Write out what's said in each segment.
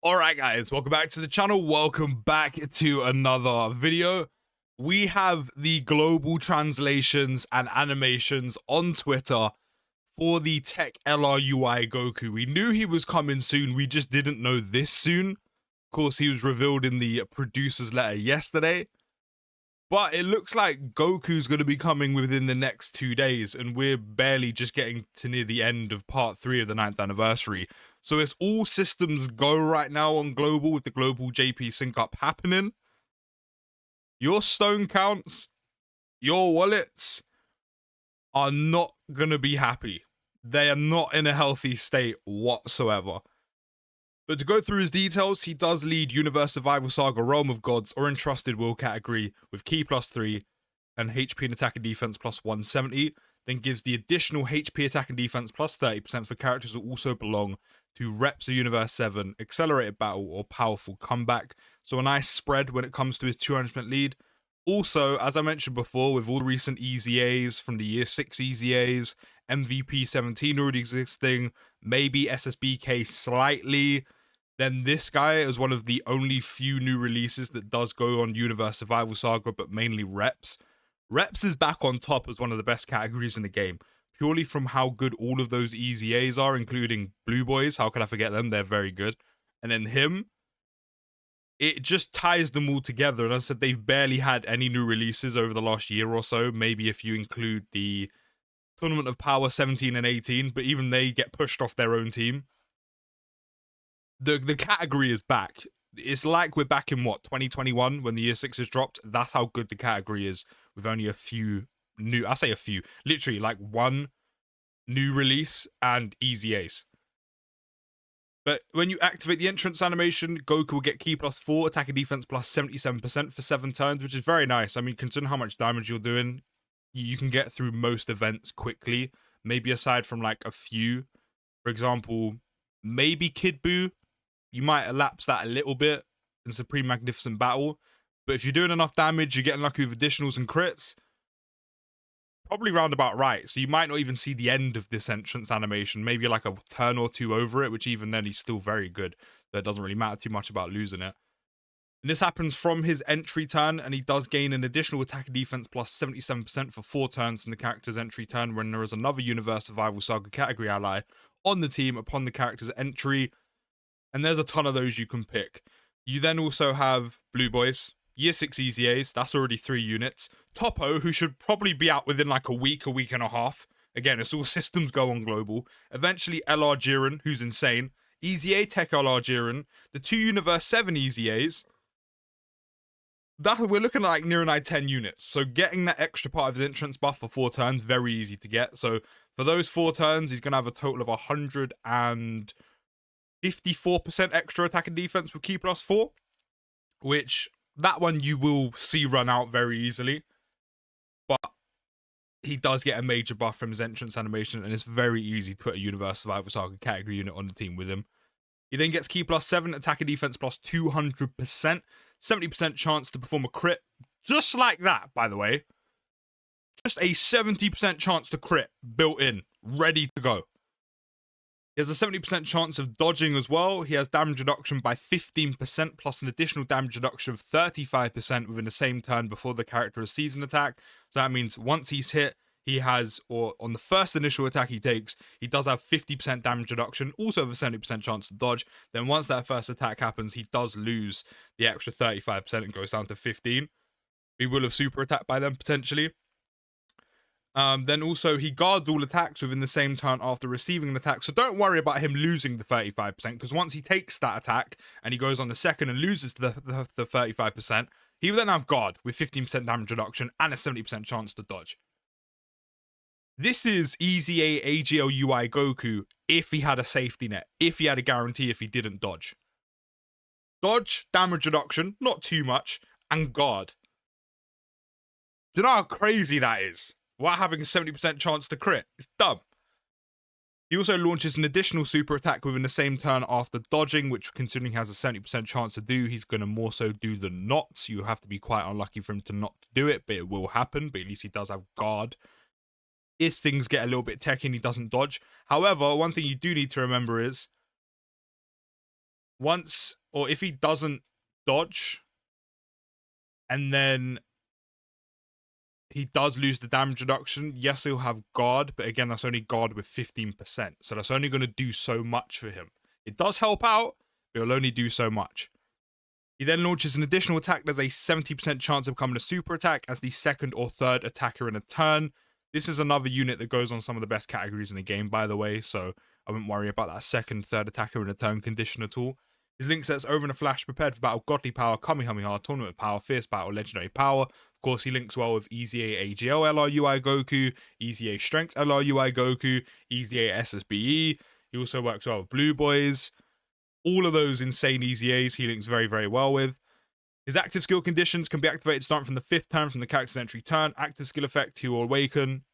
Alright guys, welcome back to the channel, welcome back to another video. We have the global translations and animations on Twitter for the Tech LRUI Goku. We knew he was coming soon, we just didn't know this soon. Of course, he was revealed in the producer's letter yesterday. But it looks like Goku's going to be coming within the next 2 days, and we're barely just getting to near the end of part 3 of the 9th anniversary. So it's all systems go right now on global with the global JP sync up happening. Your stone counts, your wallets are not going to be happy. They are not in a healthy state whatsoever. But to go through his details, he does lead Universe Survival Saga Realm of Gods or Entrusted Will category with Key +3 and HP and Attack and Defense plus 170, then gives the additional HP Attack and Defense plus 30% for characters who also belong to Reps of Universe 7, Accelerated Battle, or Powerful Comeback. So a nice spread when it comes to his 200% lead. Also, as I mentioned before, with all the recent EZAs from the Year 6 EZAs, MVP 17 already existing, maybe SSBK slightly, then this guy is one of the only few new releases that does go on Universe Survival Saga, but mainly Reps. Reps is back on top as one of the best categories in the game, purely from how good all of those EZAs are, including Blue Boys. How could I forget them? They're very good. And then him, it just ties them all together. And as I said, they've barely had any new releases over the last year or so, maybe if you include the Tournament of Power 17 and 18, but even they get pushed off their own team. The category is back. It's like we're back in 2021 when the Year 6 is dropped. That's how good the category is, with only a few new, I say a few, literally like one new release and easy ace. But when you activate the entrance animation, Goku will get Key +4, attack and defense plus 77% for 7 turns, which is very nice. I mean, considering how much damage you're doing, you can get through most events quickly. Maybe aside from like a few, for example, maybe Kid Buu, you might elapse that a little bit in Supreme Magnificent Battle. But if you're doing enough damage, you're getting lucky with additionals and crits, probably round about right. So you might not even see the end of this entrance animation, maybe like a turn or two over it, which even then he's still very good. So it doesn't really matter too much about losing it. And this happens from his entry turn, and he does gain an additional attack and defense plus 77% for 4 turns in the character's entry turn when there is another Universe Survival Saga category ally on the team upon the character's entry. And there's a ton of those you can pick. You then also have Blue Boys, Year 6 EZAs, that's already 3 units. Topo, who should probably be out within like a week and a half. Again, it's all systems go on global. Eventually, LR Jiren, who's insane. EZA Tech LR Jiren. The 2 Universe 7 EZAs. We're looking at like near nigh 10 units. So getting that extra part of his entrance buff for 4 turns, very easy to get. So for those 4 turns, he's going to have a total of 154% extra attack and defense with Key +4, which that one you will see run out very easily. But he does get a major buff from his entrance animation, and it's very easy to put a Universe Survival Saga category unit on the team with him. He then gets Key +7, attack and defense plus 200%, 70% chance to perform a crit. Just like that, by the way. Just a 70% chance to crit built in, ready to go. He has a 70% chance of dodging as well. He has damage reduction by 15% plus an additional damage reduction of 35% within the same turn before the character receives an attack. So that means once he's hit, he has, or on the first initial attack he takes, he does have 50% damage reduction, also with a 70% chance to dodge. Then once that first attack happens, he does lose the extra 35% and goes down to 15. He will have super attack by then, potentially. Then also, he guards all attacks within the same turn after receiving an attack. So don't worry about him losing the 35%, because once he takes that attack and he goes on the second and loses the 35%, he will then have guard with 15% damage reduction and a 70% chance to dodge. This is EZA AGLUI Goku if he had a safety net, if he had a guarantee if he didn't dodge. Dodge, damage reduction, not too much, and guard. Do you know how crazy that is? While having a 70% chance to crit. It's dumb. He also launches an additional super attack within the same turn after dodging, which considering he has a 70% chance to do, he's going to more so do than not. You have to be quite unlucky for him to not do it, but it will happen. But at least he does have guard. If things get a little bit techy and he doesn't dodge. However, one thing you do need to remember is once, or if he doesn't dodge, and then he does lose the damage reduction, yes, he'll have guard, but again, that's only guard with 15%. So that's only going to do so much for him. It does help out, but it'll only do so much. He then launches an additional attack. There's a 70% chance of becoming a super attack as the second or third attacker in a turn. This is another unit that goes on some of the best categories in the game, by the way, so I wouldn't worry about that second, third attacker in a turn condition at all. His link sets over in a flash, prepared for battle, godly power, Kamehameha, tournament power, fierce battle, legendary power. Of course, he links well with Easy A AGL LRUI Goku, Easy A Strength LRUI Goku, Easy A SSBE. He also works well with Blue Boys. All of those insane Easy A's he links very, very well with. His active skill conditions can be activated starting from the 5th turn from the character's entry turn. Active skill effect, he will awaken.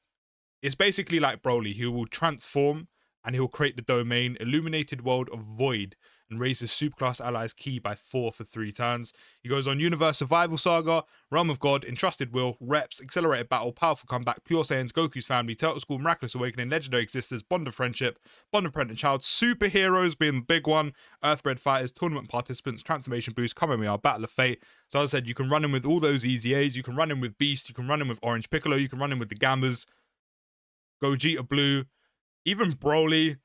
It's basically like Broly. He will transform and he'll create the domain Illuminated World of Void and raises superclass allies key by 4 for 3 turns. He goes on Universe Survival Saga, Realm of God, Entrusted Will, Reps, Accelerated Battle, Powerful Comeback, Pure Saiyans, Goku's Family, Turtle School, Miraculous Awakening, Legendary Existence, Bond of Friendship, Bond of Parent and Child, Superheroes being the big one, Earthbred Fighters, Tournament Participants, Transformation Boost, Kamehameha, Battle of Fate. So as I said, you can run in with all those Easy A's, you can run in with Beast, you can run in with Orange Piccolo, you can run in with the Gambas, Gogeta Blue, even Broly.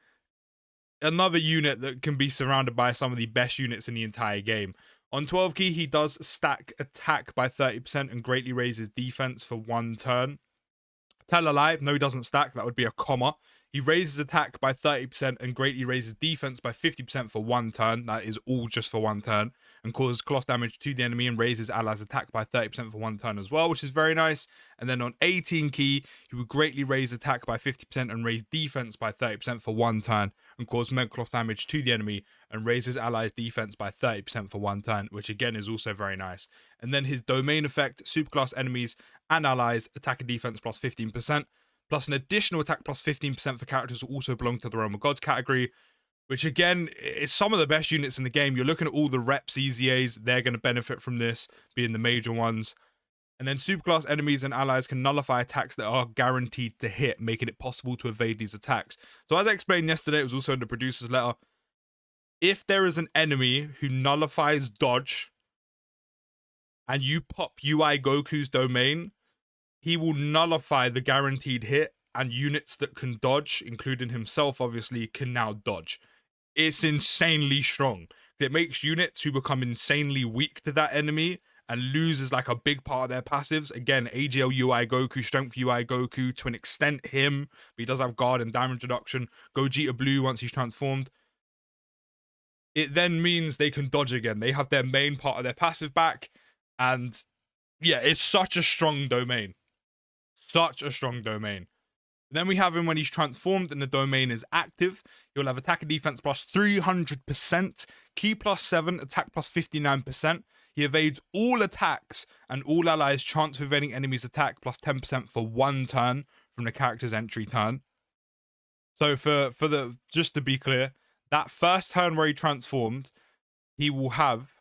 Another unit that can be surrounded by some of the best units in the entire game. On 12 key, he does stack attack by 30% and greatly raises defense for 1 turn. Tell a lie, no, he doesn't stack, that would be a comma. He raises attack by 30% and greatly raises defense by 50% for 1 turn. That is all just for 1 turn. And causes cloth damage to the enemy and raises allies attack by 30% for 1 turn as well, which is very nice. And then on 18 key, he would greatly raise attack by 50% and raise defense by 30% for 1 turn and cause mega cloth damage to the enemy and raises allies defense by 30% for 1 turn, which again is also very nice. And then his domain effect, superclass enemies and allies attack and defense plus 15%, plus an additional attack plus 15% for characters who also belong to the Realm of Gods category, which again is some of the best units in the game. You're looking at all the reps, Easy A's, they're going to benefit from this, being the major ones. And then superclass enemies and allies can nullify attacks that are guaranteed to hit, making it possible to evade these attacks. So as I explained yesterday, it was also in the producer's letter, if there is an enemy who nullifies dodge and you pop UI Goku's domain, he will nullify the guaranteed hit, and units that can dodge, including himself obviously, can now dodge. It's insanely strong. It makes units who become insanely weak to that enemy and loses like a big part of their passives. Again, AGL UI Goku, Strength UI Goku, to an extent him, but he does have guard and damage reduction. Gogeta Blue once he's transformed. It then means they can dodge again. They have their main part of their passive back, and yeah, it's such a strong domain. Such a strong domain. Then we have him when he's transformed and the domain is active. He'll have attack and defense plus 300%, key plus 7, attack plus 59%. He evades all attacks and all allies' chance of evading enemies' attack plus 10% for 1 turn from the character's entry turn. So just to be clear, that first turn where he transformed, he will have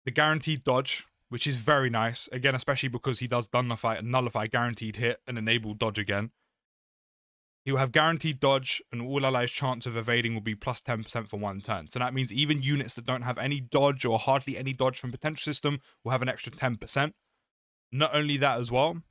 the guaranteed dodge, which is very nice. Again, especially because he does nullify guaranteed hit and enable dodge again. He will have guaranteed dodge, and all allies' chance of evading will be plus 10% for 1 turn. So that means even units that don't have any dodge or hardly any dodge from potential system will have an extra 10%. Not only that as well,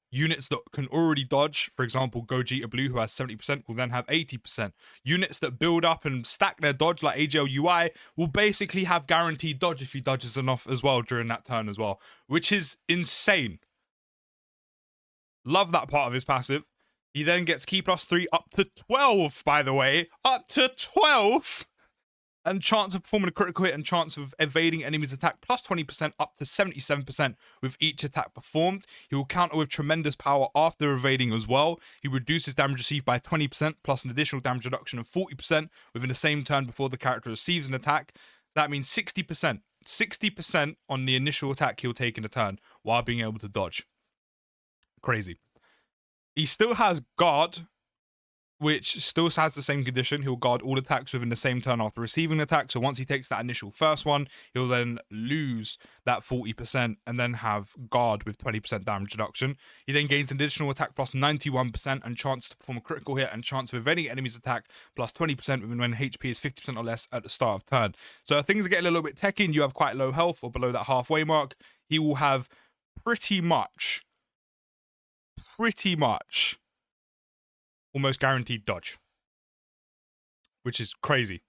units that can already dodge, for example, Gogeta Blue, who has 70%, will then have 80%. Units that build up and stack their dodge, like AGL UI, will basically have guaranteed dodge if he dodges enough as well during that turn as well, which is insane. Love that part of his passive. He then gets key plus 3 up to 12, by the way. Up to 12! And chance of performing a critical hit and chance of evading enemies' attack plus 20% up to 77% with each attack performed. He will counter with tremendous power after evading as well. He reduces damage received by 20% plus an additional damage reduction of 40% within the same turn before the character receives an attack. That means 60%. 60% on the initial attack he'll take in a turn while being able to dodge. Crazy. He still has guard, which still has the same condition. He'll guard all attacks within the same turn after receiving an attack. So once he takes that initial first one, he'll then lose that 40% and then have guard with 20% damage reduction. He then gains an additional attack plus 91% and chance to perform a critical hit and chance of evading enemy's attack plus 20% when HP is 50% or less at the start of turn. So things are getting a little bit techy and you have quite low health or below that halfway mark. He will have pretty much almost guaranteed dodge, which is crazy.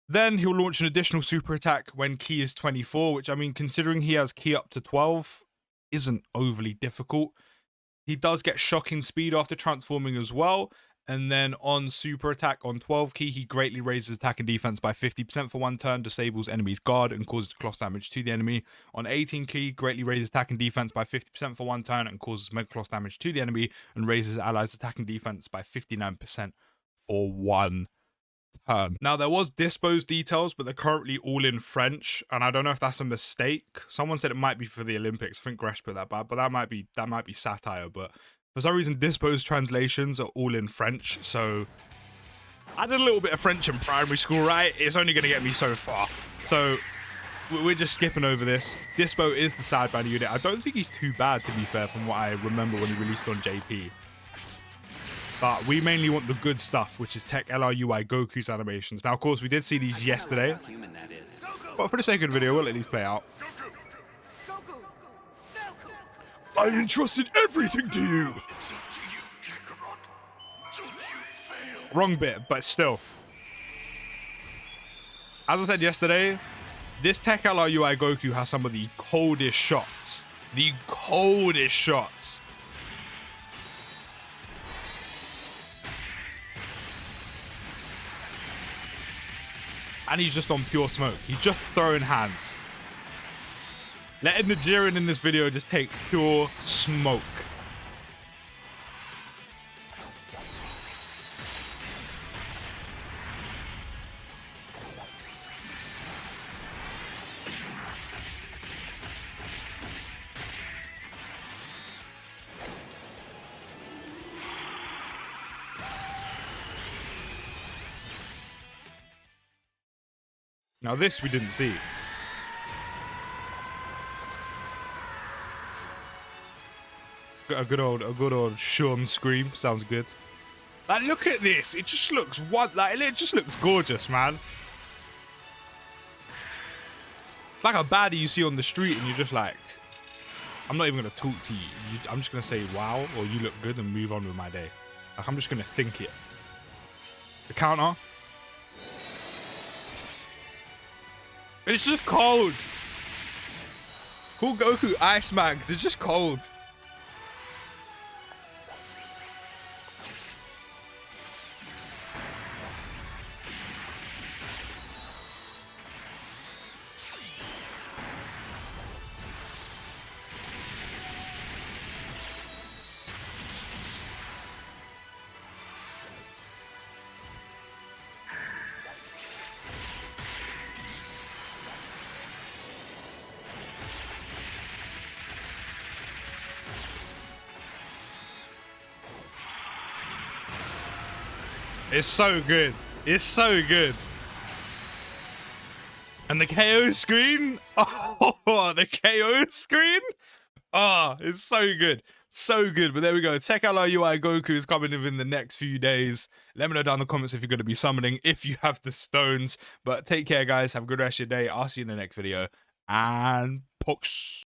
Then he'll launch an additional super attack when ki is 24, which, I mean, considering he has ki up to 12, isn't overly difficult. He does get shocking speed after transforming as well. And then on super attack on 12 ki, he greatly raises attack and defense by 50% for one turn, disables enemy's guard, and causes cross damage to the enemy. On 18 ki, greatly raises attack and defense by 50% for one turn and causes mega cross damage to the enemy, and raises allies' attack and defense by 59% for one turn. Now, there was dispos details, but they're currently all in French, and I don't know if that's a mistake. Someone said it might be for the Olympics. I think Gresh put that bad, but that might be satire, but for some reason, Dispo's translations are all in French, so I did a little bit of French in primary school, right? It's only going to get me so far. So we're just skipping over this. Dispo is the sideband unit. I don't think he's too bad, to be fair, from what I remember when he released on JP. But we mainly want the good stuff, which is Tech LRUI Goku's animations. Now, of course, we did see these yesterday. But for the sake of the video, we'll at least play out. I entrusted everything to you! Wrong bit, but still. As I said yesterday, this Tech LRUI Goku has some of the coldest shots. The coldest shots. And he's just on pure smoke. He's just throwing hands. Let a Nigerian in this video just take pure smoke. Now this we didn't see. A good old Sean scream sounds good. Like, look at this. It just looks it just looks gorgeous, man. It's like a baddie you see on the street and you're just like, I'm not even gonna talk to you. I'm just gonna say wow or you look good and move on with my day. Like, I'm just gonna think it. The counter. It's just cold. Call Goku Iceman because it's just cold. It's so good. It's so good. And the KO screen? Oh, the KO screen? Oh, it's so good. So good. But there we go. Tech LRUI Goku is coming in the next few days. Let me know down in the comments if you're going to be summoning, if you have the stones. But take care, guys. Have a good rest of your day. I'll see you in the next video. And peace.